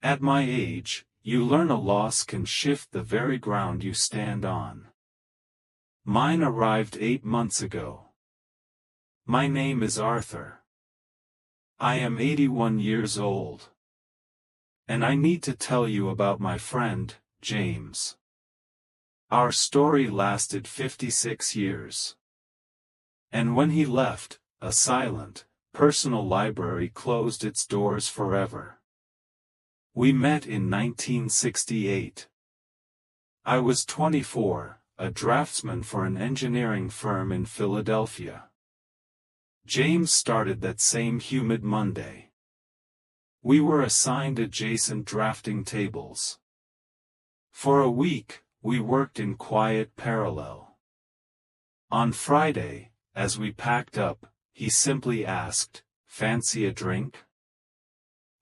At my age, you learn a loss can shift the very ground you stand on. Mine arrived 8 months ago. My name is Arthur. I am 81 years old. And I need to tell you about my friend, James. Our story lasted 56 years. And when he left, a silent, personal library closed its doors forever. We met in 1968. I was 24, a draftsman for an engineering firm in Philadelphia. James started that same humid Monday. We were assigned adjacent drafting tables. For a week, we worked in quiet parallel. On Friday, as we packed up, he simply asked, "Fancy a drink?"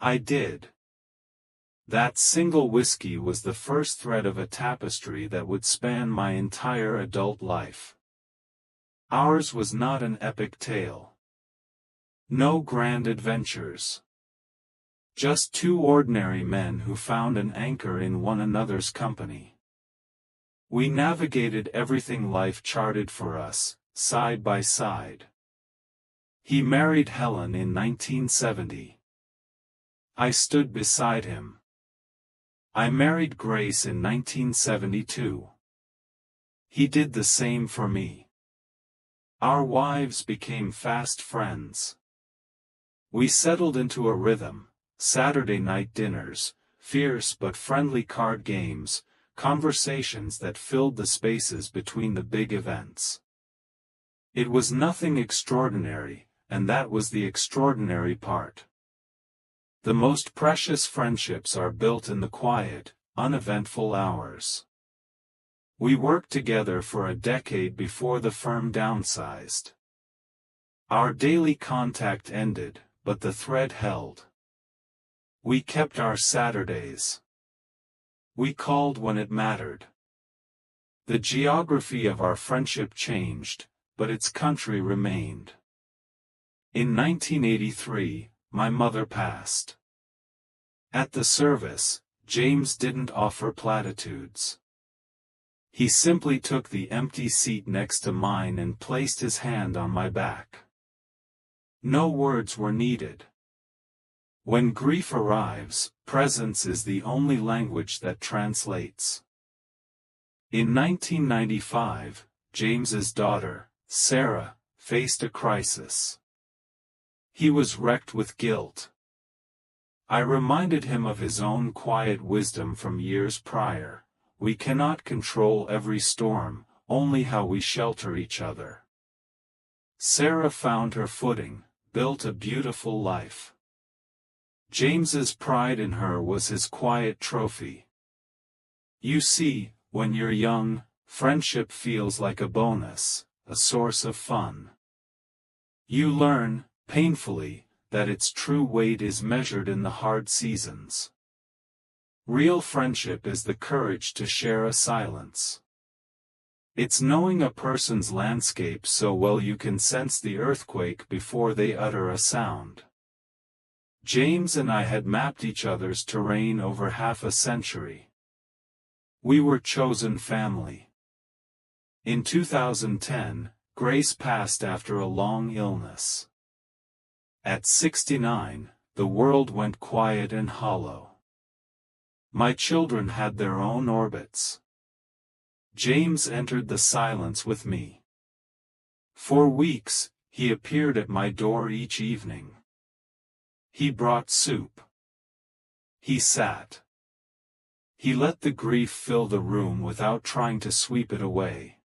I did. That single whiskey was the first thread of a tapestry that would span my entire adult life. Ours was not an epic tale. No grand adventures. Just two ordinary men who found an anchor in one another's company. We navigated everything life charted for us, side by side. He married Helen in 1970. I stood beside him. I married Grace in 1972. He did the same for me. Our wives became fast friends. We settled into a rhythm, Saturday night dinners, fierce but friendly card games, conversations that filled the spaces between the big events. It was nothing extraordinary, and that was the extraordinary part. The most precious friendships are built in the quiet, uneventful hours. We worked together for a decade before the firm downsized. Our daily contact ended, but the thread held. We kept our Saturdays. We called when it mattered. The geography of our friendship changed, but its country remained. In 1983, my mother passed. At the service, James didn't offer platitudes. He simply took the empty seat next to mine and placed his hand on my back. No words were needed. When grief arrives, presence is the only language that translates. In 1995, James's daughter, Sarah, faced a crisis. He was wrecked with guilt. I reminded him of his own quiet wisdom from years prior. We cannot control every storm, only how we shelter each other. Sarah found her footing, built a beautiful life. James's pride in her was his quiet trophy. You see, when you're young, friendship feels like a bonus, a source of fun. You learn, painfully, that its true weight is measured in the hard seasons. Real friendship is the courage to share a silence. It's knowing a person's landscape so well you can sense the earthquake before they utter a sound. James and I had mapped each other's terrain over half a century. We were chosen family. In 2010, Grace passed after a long illness. At 69, the world went quiet and hollow. My children had their own orbits. James entered the silence with me. For weeks, he appeared at my door each evening. He brought soup. He sat. He let the grief fill the room without trying to sweep it away.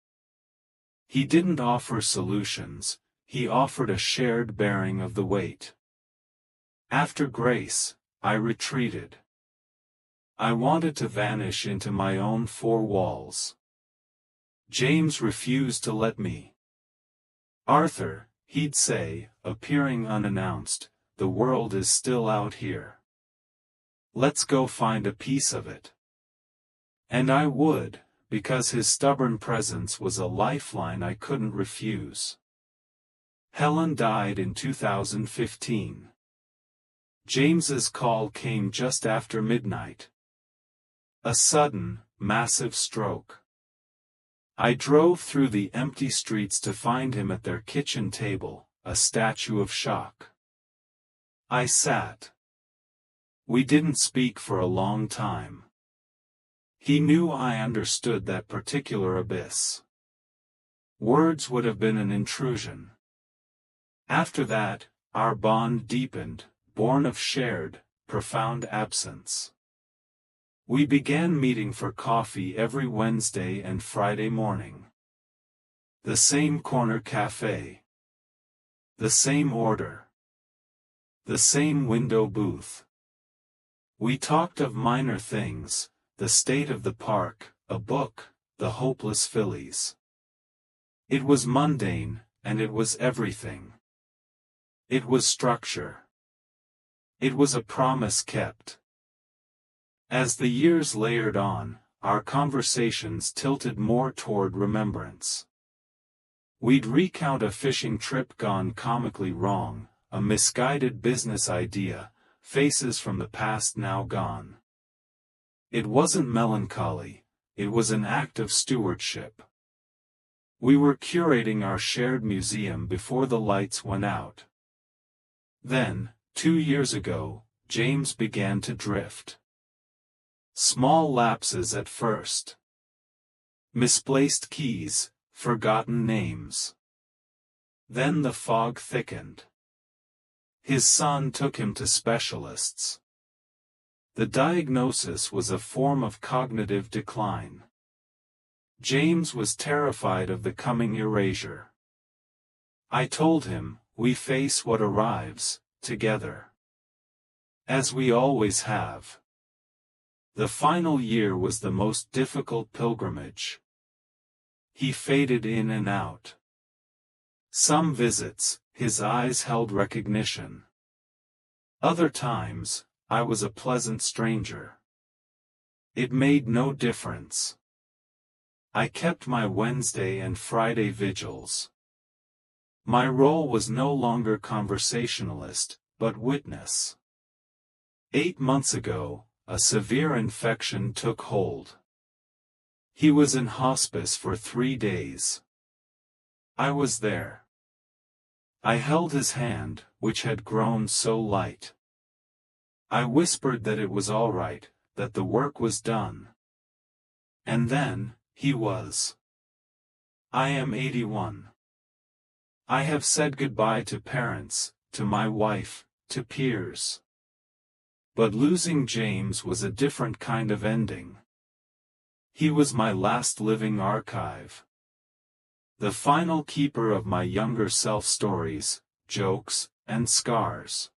He didn't offer solutions, he offered a shared bearing of the weight. After Grace, I retreated. I wanted to vanish into my own four walls. James refused to let me. "Arthur," he'd say, appearing unannounced, "the world is still out here. Let's go find a piece of it." And I would, because his stubborn presence was a lifeline I couldn't refuse. Helen died in 2015. James's call came just after midnight. A sudden, massive stroke. I drove through the empty streets to find him at their kitchen table, a statue of shock. I sat. We didn't speak for a long time. He knew I understood that particular abyss. Words would have been an intrusion. After that, our bond deepened, born of shared, profound absence. We began meeting for coffee every Wednesday and Friday morning. The same corner cafe. The same order. The same window booth. We talked of minor things, the state of the park, a book, the hopeless fillies. It was mundane, and it was everything. It was structure. It was a promise kept. As the years layered on, our conversations tilted more toward remembrance. We'd recount a fishing trip gone comically wrong, a misguided business idea, faces from the past now gone. It wasn't melancholy, it was an act of stewardship. We were curating our shared museum before the lights went out. Then, 2 years ago, James began to drift. Small lapses at first. Misplaced keys, forgotten names. Then the fog thickened. His son took him to specialists. The diagnosis was a form of cognitive decline. James was terrified of the coming erasure. I told him, we face what arrives, together. As we always have. The final year was the most difficult pilgrimage. He faded in and out. Some visits, his eyes held recognition. Other times, I was a pleasant stranger. It made no difference. I kept my Wednesday and Friday vigils. My role was no longer conversationalist, but witness. 8 months ago, a severe infection took hold. He was in hospice for 3 days. I was there. I held his hand, which had grown so light. I whispered that it was all right, that the work was done. And then, he was. I am 81. I have said goodbye to parents, to my wife, to peers. But losing James was a different kind of ending. He was my last living archive. The final keeper of my younger self stories, jokes, and scars.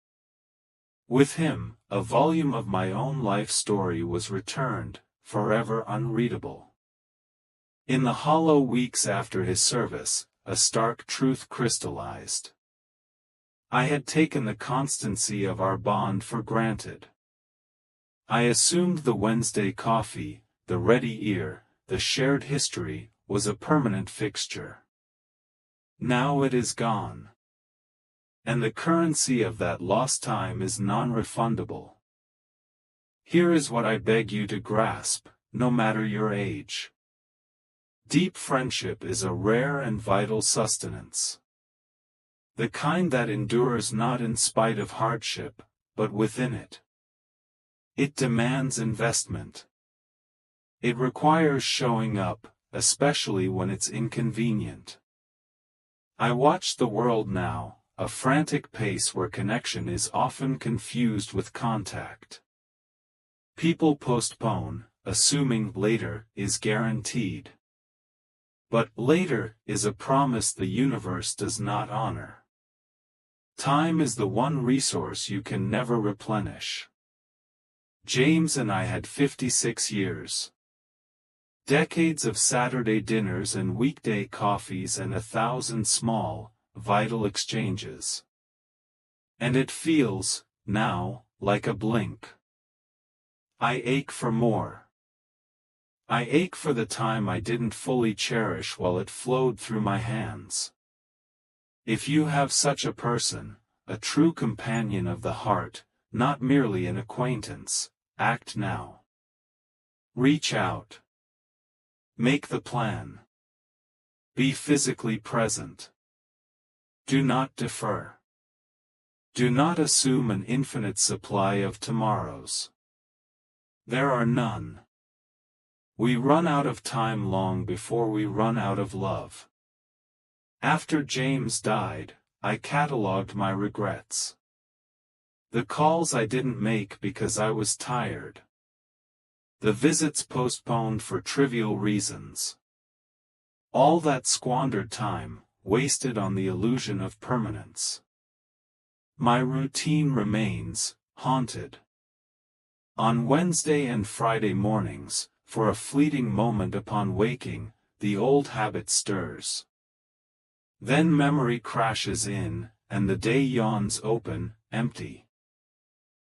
With him, a volume of my own life story was returned, forever unreadable. In the hollow weeks after his service, a stark truth crystallized. I had taken the constancy of our bond for granted. I assumed the Wednesday coffee, the ready ear, the shared history, was a permanent fixture. Now it is gone. And the currency of that lost time is non-refundable. Here is what I beg you to grasp, no matter your age. Deep friendship is a rare and vital sustenance. The kind that endures not in spite of hardship, but within it. It demands investment. It requires showing up, especially when it's inconvenient. I watch the world now, a frantic pace where connection is often confused with contact. People postpone, assuming later is guaranteed. But later is a promise the universe does not honor. Time is the one resource you can never replenish. James and I had 56 years. Decades of Saturday dinners and weekday coffees and 1,000 small, vital exchanges. And it feels, now, like a blink. I ache for more. I ache for the time I didn't fully cherish while it flowed through my hands. If you have such a person, a true companion of the heart, not merely an acquaintance. Act now. Reach out. Make the plan. Be physically present. Do not defer. Do not assume an infinite supply of tomorrows. There are none. We run out of time long before we run out of love. After James died, I catalogued my regrets. The calls I didn't make because I was tired. The visits postponed for trivial reasons. All that squandered time, wasted on the illusion of permanence. My routine remains, haunted. On Wednesday and Friday mornings, for a fleeting moment upon waking, the old habit stirs. Then memory crashes in, and the day yawns open, empty.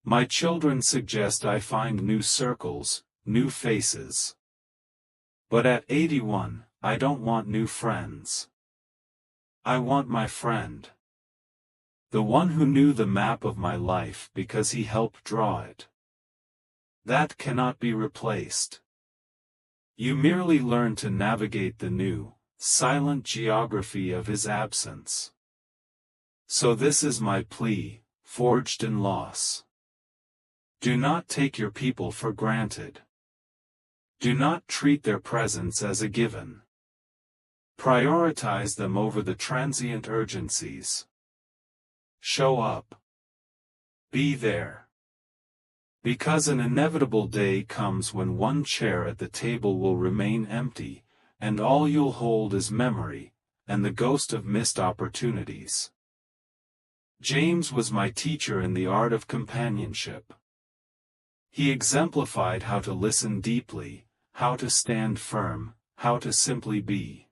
My children suggest I find new circles, new faces. But at 81, I don't want new friends. I want my friend. The one who knew the map of my life because he helped draw it. That cannot be replaced. You merely learn to navigate the new, silent geography of his absence. So this is my plea, forged in loss. Do not take your people for granted. Do not treat their presence as a given. Prioritize them over the transient urgencies. Show up. Be there. Because an inevitable day comes when one chair at the table will remain empty, and all you'll hold is memory, and the ghost of missed opportunities. James was my teacher in the art of companionship. He exemplified how to listen deeply, how to stand firm, how to simply be.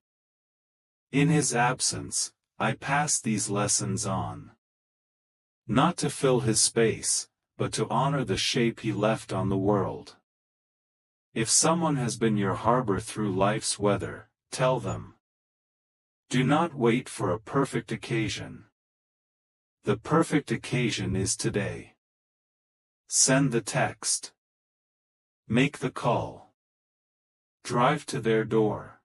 In his absence, I pass these lessons on. Not to fill his space, but to honor the shape he left on the world. If someone has been your harbor through life's weather, tell them. Do not wait for a perfect occasion. The perfect occasion is today. Send the text. Make the call. Drive to their door.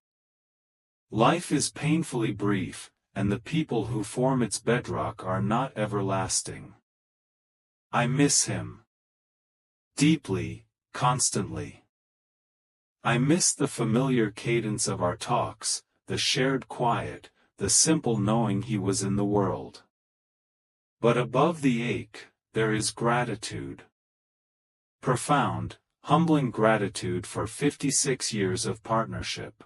Life is painfully brief, and the people who form its bedrock are not everlasting. I miss him. Deeply, constantly. I miss the familiar cadence of our talks, the shared quiet, the simple knowing he was in the world. But above the ache, there is gratitude. Profound, humbling gratitude for 56 years of partnership.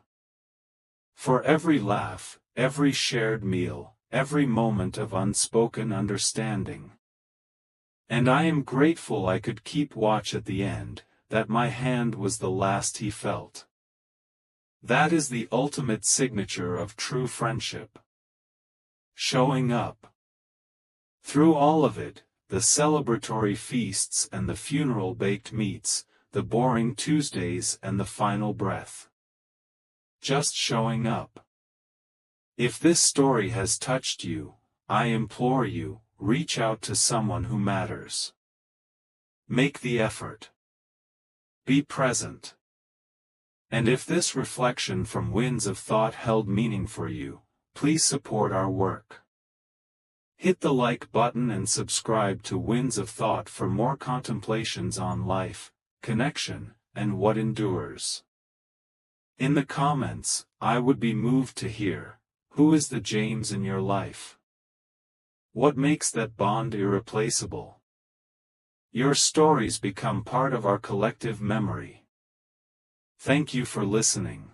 For every laugh, every shared meal, every moment of unspoken understanding. And I am grateful I could keep watch at the end, that my hand was the last he felt. That is the ultimate signature of true friendship. Showing up. Through all of it, the celebratory feasts and the funeral baked meats, the boring Tuesdays and the final breath. Just showing up. If this story has touched you, I implore you, reach out to someone who matters. Make the effort. Be present. And if this reflection from Winds of Thought held meaning for you, please support our work. Hit the like button and subscribe to Winds of Thought for more contemplations on life, connection, and what endures. In the comments, I would be moved to hear, who is the James in your life? What makes that bond irreplaceable? Your stories become part of our collective memory. Thank you for listening.